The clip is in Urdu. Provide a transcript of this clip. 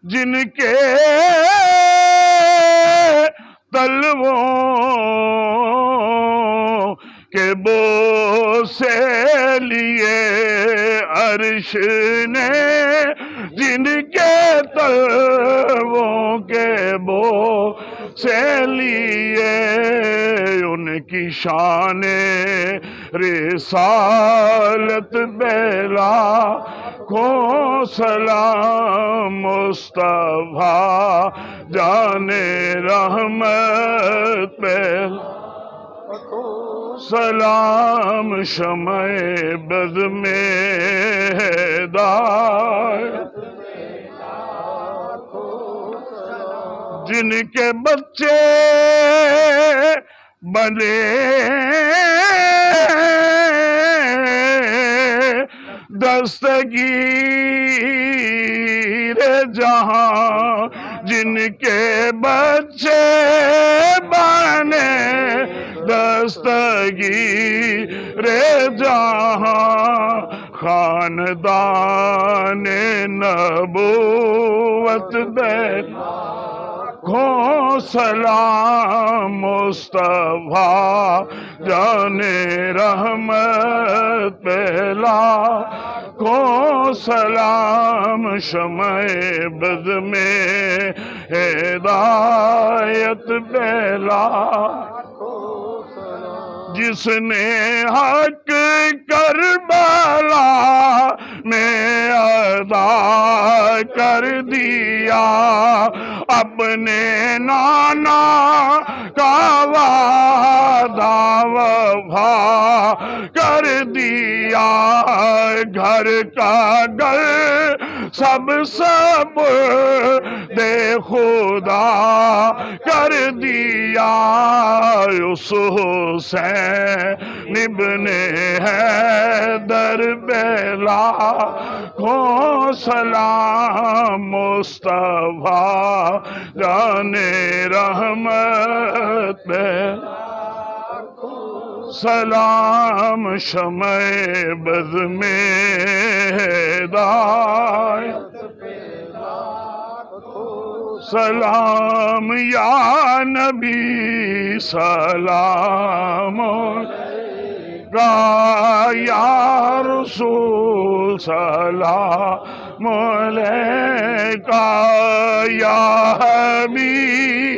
جن کے تلووں کے بو سے لیے عرش نے، جن کے تلووں کے بو سے لیے، ان کی شان رسالت بیلا کو سلام مصطفیٰ جان رحمت پہ سلام شمع بز میں ہدایت، جن کے بچے بنے دستگیر جہاں، جن کے بچے بنے دستگیر جہاں، خاندان نبوت بیلا کو سلام مصطفیٰ جان رحمت بیلا کو سلام شمع بز میں ہدایت بیلا، جس نے حق کربلا میں ادا کر دیا، اپنے نانا کا وعدہ وفا کر دیا، گھر کا گھر سب دے خدا کر دیا، اس حسین ابن حیدر بیلا کو سلام مصطفیٰ جان رحمت بیلا، سلام شمع بز میں ہدایت، سلام یا نبی سلام علیکہ، یا رسول سلام علیکہ، یا حبیب